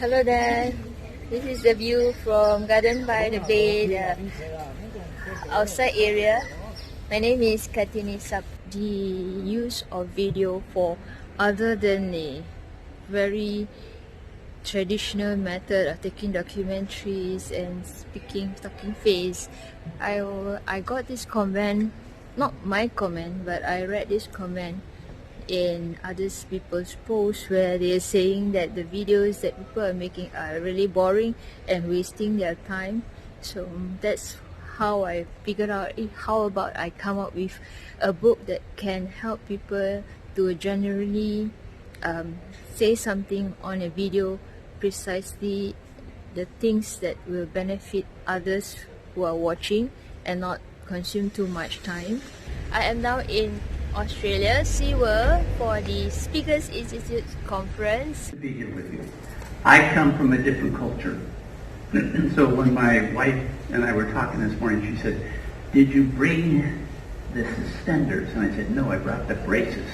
Hello there. This is the view from Garden by the Bay, the outside area. My name is Kartini. The use of video for other than the very traditional method of taking documentaries and talking face. I got this comment, not my comment, but I read this comment in other people's posts where they're saying that the videos that people are making are really boring and wasting their time. So that's how I figured out, how about I come up with a book that can help people to generally say something on a video, precisely the things that will benefit others who are watching and not consume too much time. I am now in Australia, SeaWorld, for the Speakers Institute conference. To be here with you. I come from a different culture. So when my wife and I were talking this morning, she said, "Did you bring the suspenders?" And I said, "No, I brought the braces."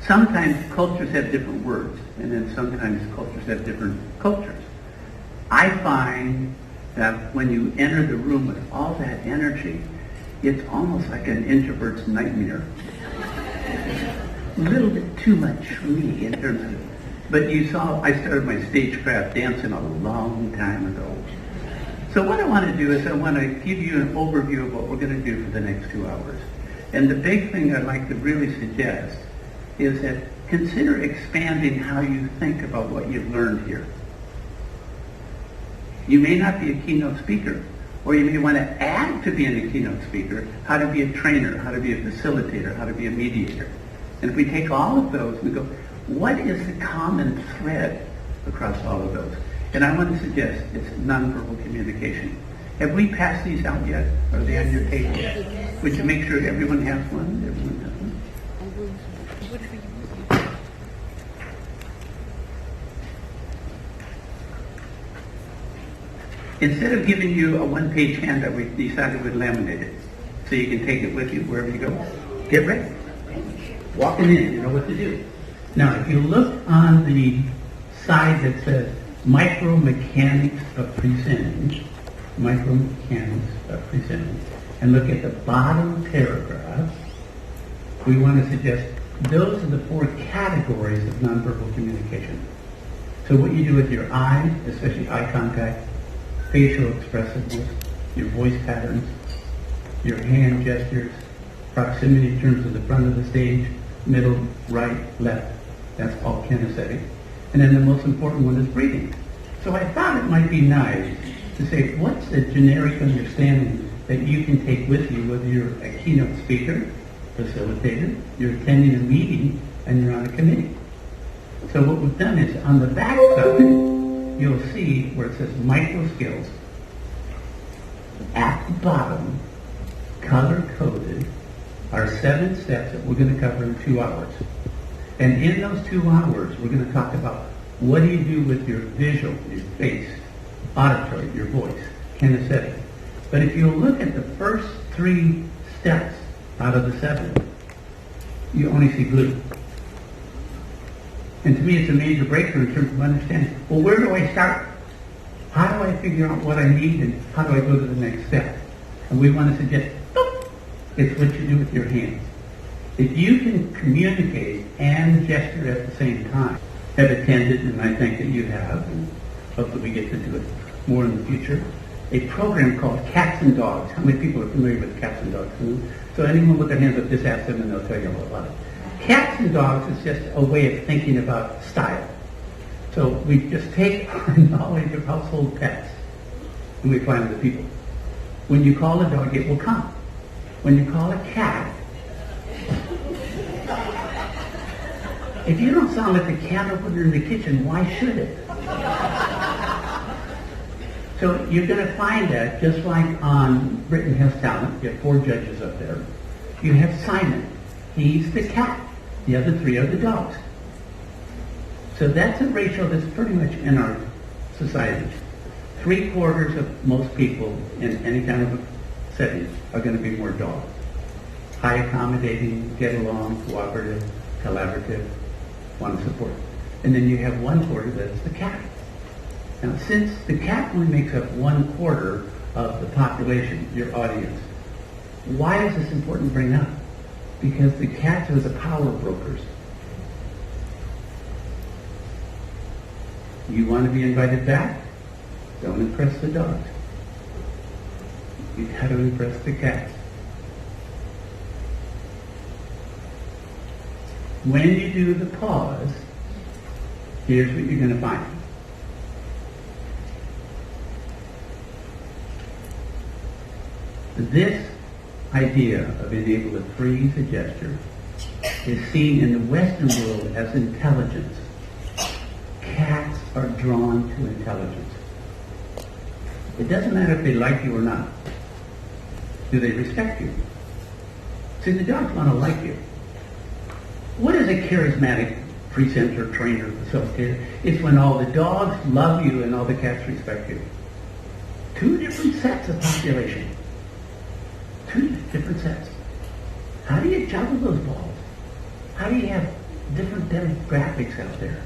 Sometimes cultures have different words, and then sometimes cultures have different cultures. I find that when you enter the room with all that energy, it's almost like an introvert's nightmare. A little bit too much for me in terms of, but you saw I started my stagecraft dancing a long time ago. So what I want to do is I want to give you an overview of what we're going to do for the next 2 hours. And the big thing I'd like to really suggest is that consider expanding how you think about what you've learned here. You may not be a keynote speaker, or you may want to add to being a keynote speaker, how to be a trainer, how to be a facilitator, how to be a mediator. And if we take all of those, we go, what is the common thread across all of those? And I want to suggest it's nonverbal communication. Have we passed these out yet? Are they on your table? Would you make sure everyone has one? Everyone has one? Instead of giving you a one-page handout, we decided we'd laminate it so you can take it with you wherever you go. Get ready. Walking in, you know what to do. Now, if you look on the side that says Micromechanics of Presenting, and look at the bottom paragraph, we want to suggest those are the 4 categories of nonverbal communication. So what you do with your eyes, especially eye contact, facial expressiveness, your voice patterns, your hand gestures, proximity in terms of the front of the stage, middle, right, left. That's all kinesthetic. And then the most important one is breathing. So I thought it might be nice to say, what's the generic understanding that you can take with you, whether you're a keynote speaker, facilitator, you're attending a meeting, and you're on a committee. So what we've done is on the back side, you'll see where it says micro skills. At the bottom, color-coded, are 7 steps that we're going to cover in 2 hours. And in those 2 hours, we're going to talk about what do you do with your visual, your face, auditory, your voice, kinesthetic. But if you look at the first 3 steps out of the 7, you only see blue. And to me, it's a major breakthrough in terms of understanding, well, where do I start? How do I figure out what I need, and how do I go to the next step? And we want to suggest, it's what you do with your hands. If you can communicate and gesture at the same time, have attended, and I think that you have, and hopefully we get to do it more in the future, a program called Cats and Dogs. How many people are familiar with Cats and Dogs? So anyone with their hands up, just ask them and they'll tell you all about it. Cats and dogs is just a way of thinking about style. So we just take our knowledge of household pets and we apply them to people. When you call a dog, it will come. When you call a cat, if you don't sound like the cat opener in the kitchen, why should it? So you're going to find that just like on Britain Has Talent, you have 4 judges up there. You have Simon. He's the cat. The other 3 are the dogs. So that's a ratio that's pretty much in our society. 3/4 of most people in any kind of a setting are going to be more dogs. High accommodating, get along, cooperative, collaborative, want to support. and then you have 1/4 that's the cat. Now, since the cat only makes up 1/4 of the population, your audience, why is this important to bring up? Because the cats are the power brokers. You want to be invited back? Don't impress the dogs. You got to impress the cats. When you do the pause, here's what you're going to find. This idea of being able to freeze a gesture is seen in the Western world as intelligence. Cats are drawn to intelligence. It doesn't matter if they like you or not. Do they respect you? See, the dogs want to like you. What is a charismatic presenter, trainer, facilitator? It's when all the dogs love you and all the cats respect you. Two different sets of population. Two different sets. How do you juggle those balls? How do you have different demographics out there?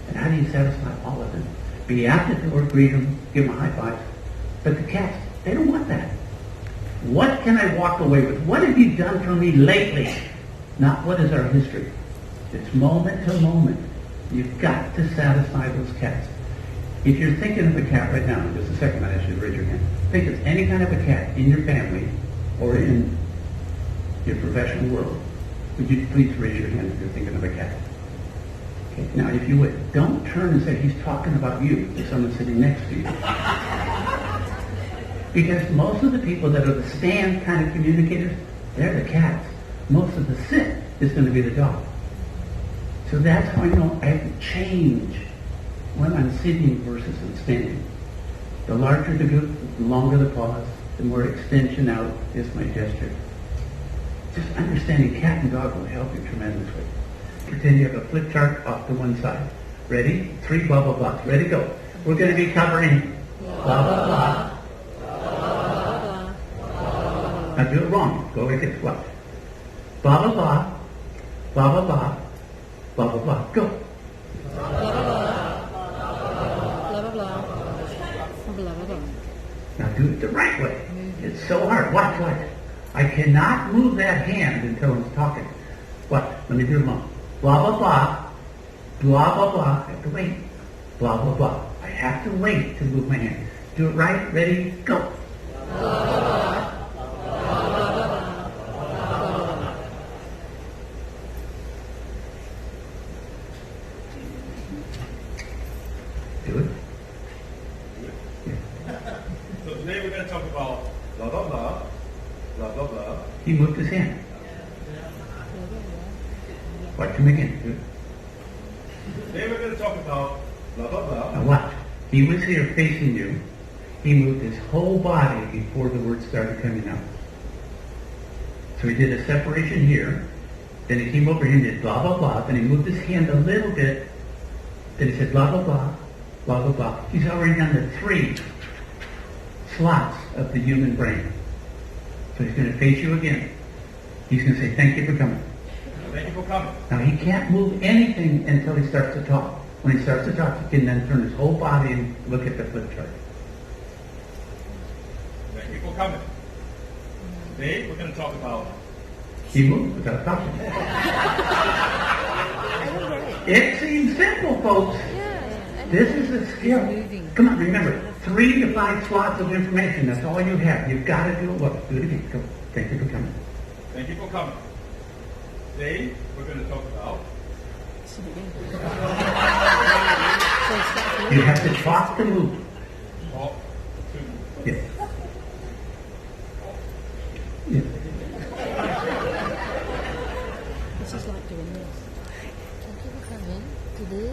And how do you satisfy all of them? Be out the door, greet them, give them a high five. But the cats, they don't want that. What can I walk away with? What have you done for me lately? Not what is our history. It's moment to moment. You've got to satisfy those cats. If you're thinking of a cat right now, in just a second, I ask you to raise your hand. Think of any kind of a cat in your family or in your professional world. Would you please raise your hand if you're thinking of a cat? Okay. Now, if you would, don't turn and say he's talking about you to someone sitting next to you. Because most of the people that are the stand kind of communicators, they're the cats. Most of the sit is going to be the dog. So that's how I know I have to change when I'm sitting versus I'm standing. The larger the group, the longer the pause, the more extension out is my gesture. Just understanding cat and dog will help you tremendously. Pretend you have a flip chart off to one side. Ready? 3 blah, blah, blahs. Ready, go. We're going to be covering blah, blah, blah. Now do it wrong. Go like it's what? Blah, blah, blah. Blah, blah, blah. Blah, blah, blah. Go. Blah, blah, blah. Blah, blah, blah. Blah, blah, blah. Now do it the right way. It's so hard. Watch. I cannot move that hand until I'm talking. What? Let me do it wrong. Blah, blah, blah. Blah, blah, blah. I have to wait. Blah, blah, blah. I have to wait to move my hand. Do it right. Ready? Go. Blah, blah, blah. Do it. So today we're going to talk about blah, blah, blah, blah, blah, blah. He moved his hand. Watch him again. Do it. Today we're going to talk about blah, blah, blah. Now watch. He was here facing you. He moved his whole body before the words started coming out. So he did a separation here. Then he came over here and did blah, blah, blah. Then he moved his hand a little bit. Then he said blah, blah, blah, blah, blah, blah. He's already done the 3 slots of the human brain. So he's going to face you again. He's going to say, thank you for coming. Thank you for coming. Now he can't move anything until he starts to talk. When he starts to talk, he can then turn his whole body and look at the flip chart. Thank you for coming. Today we're going to talk about He moves without talking. It seems simple, folks. This is a skill. Come on, remember, 3 to 5 slots of information. That's all you have. You've got to do it well. Do it again. Go. Thank you for coming. Thank you for coming. Today we're going to talk about You have to talk to move. talk to. Yeah. Yeah. This is like doing this. Thank you for coming today.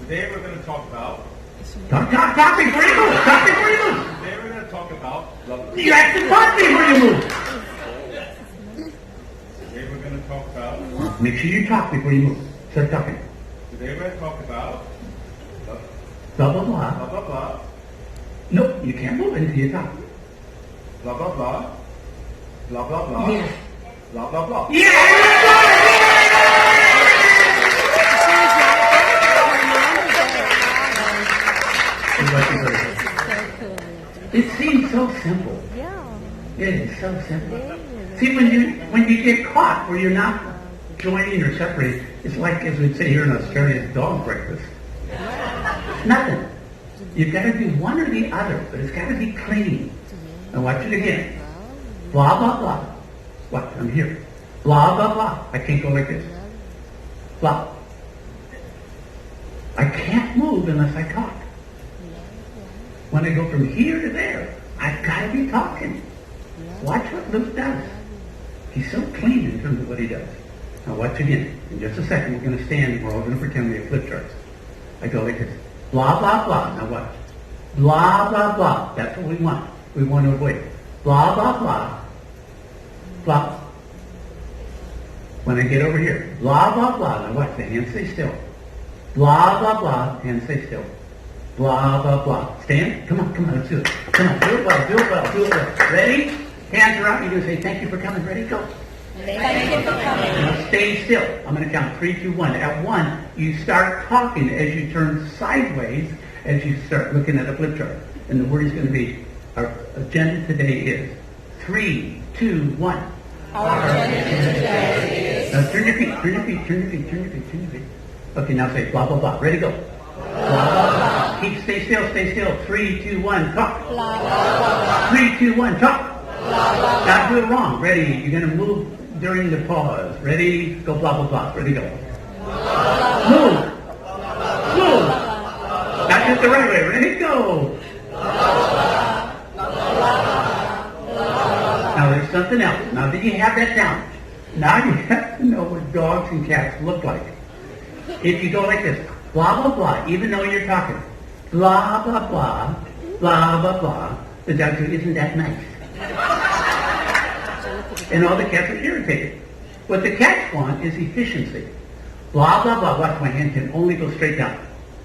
Today we're going to talk about. Talk before you move. Talk before you move. Today we're going to talk about blah, blah, blah. You have to talk before you move. Today we're going to talk about. Make sure you talk before you move. Start talking. Today we're going to talk about Blah, blah, blah. blah, blah, blah, Nope, you can't move until you talk. blah, blah, blah, blah, blah, blah. Yeah. Blah, blah, blah. It seems so simple. Yeah. It is so simple. See, when you get caught where you're not joining or separating, it's like, as we'd say here in Australia, dog breakfast. Nothing. You've got to do one or the other, but it's got to be clean. Now watch it again. Blah, blah, blah. What? I'm here. Blah, blah, blah. I can't go like this. Blah. I can't move unless I talk. When I go from here to there, I've got to be talking. Watch what Luke does. He's so clean in terms of what he does. Now watch again. In just a second, we're going to stand and we're all going to pretend we have flip charts. I go like this. Blah, blah, blah. Now watch. Blah, blah, blah. That's what we want. We want to avoid. Blah, blah, blah. Blah. When I get over here. Blah, blah, blah. Now watch. The hands stay still. Blah, blah, blah. Hands stay still. Blah, blah, blah. Stand. Come on, let's do it. Come on, do it well, do it well, do it well. Ready? Hands are up. You're going to say, thank you for coming. Ready? Go. Thank you for coming. Now stay still. I'm going to count 3, 2, 1. At 1, you start talking as you turn sideways, as you start looking at a flip chart. And the word is going to be, our agenda today is 3, 2, 1. Our agenda today is. Now turn your feet, turn your feet, turn your feet, turn your feet, turn your feet. Okay, now say blah, blah, blah. Ready? Go. Blah, blah, blah. Keep, stay still, stay still. 3, 2, 1, talk. Blah, blah, blah. 3, 2, 1, talk. Blah, blah, Not do it wrong. Ready? You're going to move during the pause. Ready? Go blah, blah, blah. Ready? Go. Move. Move. Not just the right way. Ready? Go. Now there's something else. Now that you have that down, now you have to know what dogs and cats look like. If you go like this, blah, blah, blah, even though you're talking, blah, blah, blah, blah, blah, blah, the dog goes, isn't that nice? And all the cats are irritated. What the cats want is efficiency. Blah, blah, blah. Watch, my hand can only go straight down.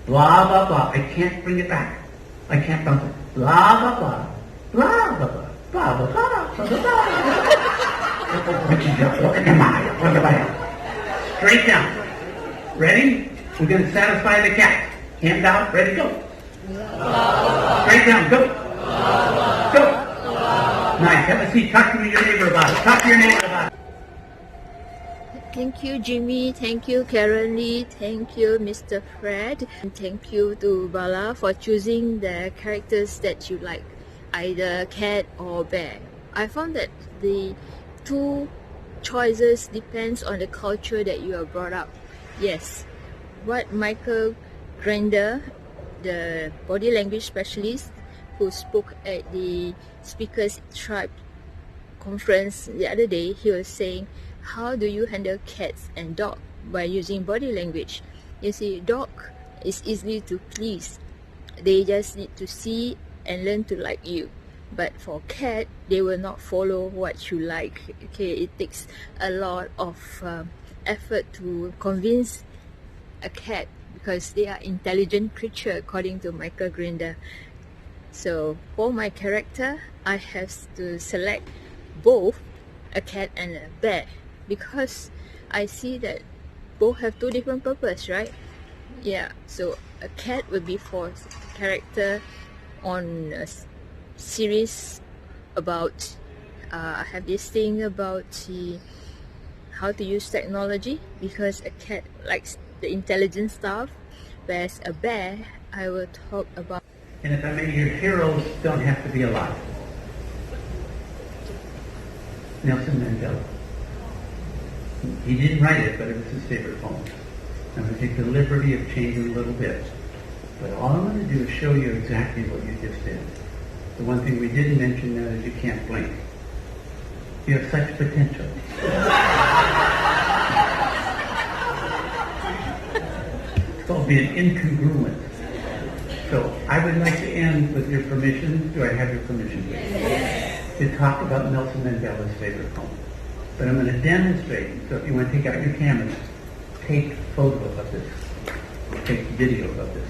Blah, blah, blah. I can't bring it back. I can't bump it. Blah, blah, blah. Blah, blah, blah. Blah, blah, blah. Blah, blah, blah. Look at the mile. Look at the mile. Straight down. Ready? We're going to satisfy the cat. Hand out. Ready? Go. Straight down. Go. Go. Nice. Have a seat. Talk to your neighbor about it. Talk to your neighbor about it. Thank you, Jimmy. Thank you, Karen Lee. Thank you, Mr. Fred. And thank you to Bala for choosing the characters that you like, either cat or bear. I found that the two choices depends on the culture that you are brought up. Yes, what Michael Grinder, the body language specialist who spoke at the Speakers Tribe conference the other day, he was saying, how do you handle cats and dog by using body language? You see, dog is easily to please. They just need to see and learn to like you. But for cat, they will not follow what you like. Okay, it takes a lot of effort to convince a cat because they are intelligent creature according to Michael Grinder. So for my character, I have to select both a cat and a bear because I see that both have two different purposes, right? Yeah, so a cat would be for character on a series about I have this thing about how to use technology because a cat likes the intelligent stuff, whereas a bear I will talk about. And if I may, your heroes don't have to be alive. Nelson Mandela. He didn't write it, but it was his favorite poem. I'm going to take the liberty of changing a little bit. But all I'm going to do is show you exactly what you just did. The one thing we didn't mention now is you can't blink. You have such potential. It's called being incongruent. So I would like to end with your permission. Do I have your permission, please? Yes. To talk about Nelson Mandela's favorite poem. But I'm going to demonstrate. So if you want to take out your cameras, take photo of this. Take video of this.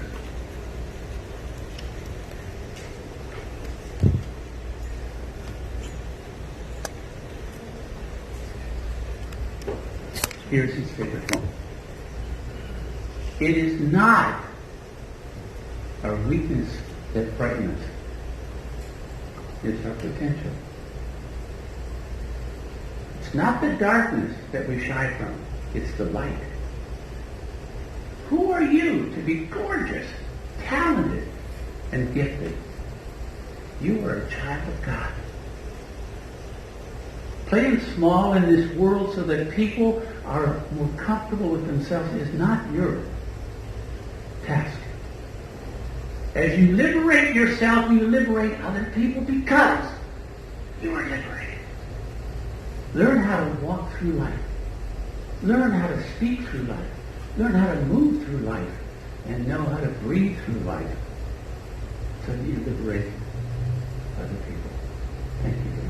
Here's his favorite one. It is not our weakness that frightens us. It's our potential. It's not the darkness that we shy from. It's the light. Who are you to be gorgeous, talented, and gifted? You are a child of God. Playing small in this world so that people are more comfortable with themselves is not your task. As you liberate yourself, you liberate other people because you are liberated. Learn how to walk through life. Learn how to speak through life. Learn how to move through life and know how to breathe through life so that you liberate other people. Thank you very much.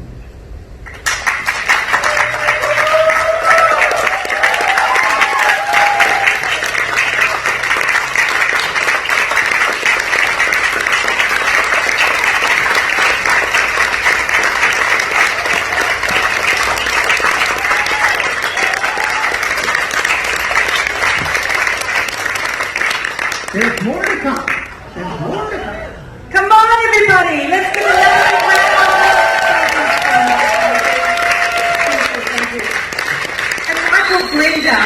There's more to come. There's more to come. Come on, everybody. Let's give a round of applause. And Michael Glinda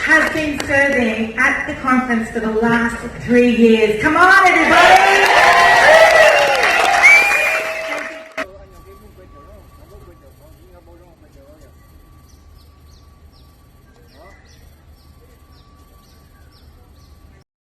has been serving at the conference for the last 3 years. Come on, everybody.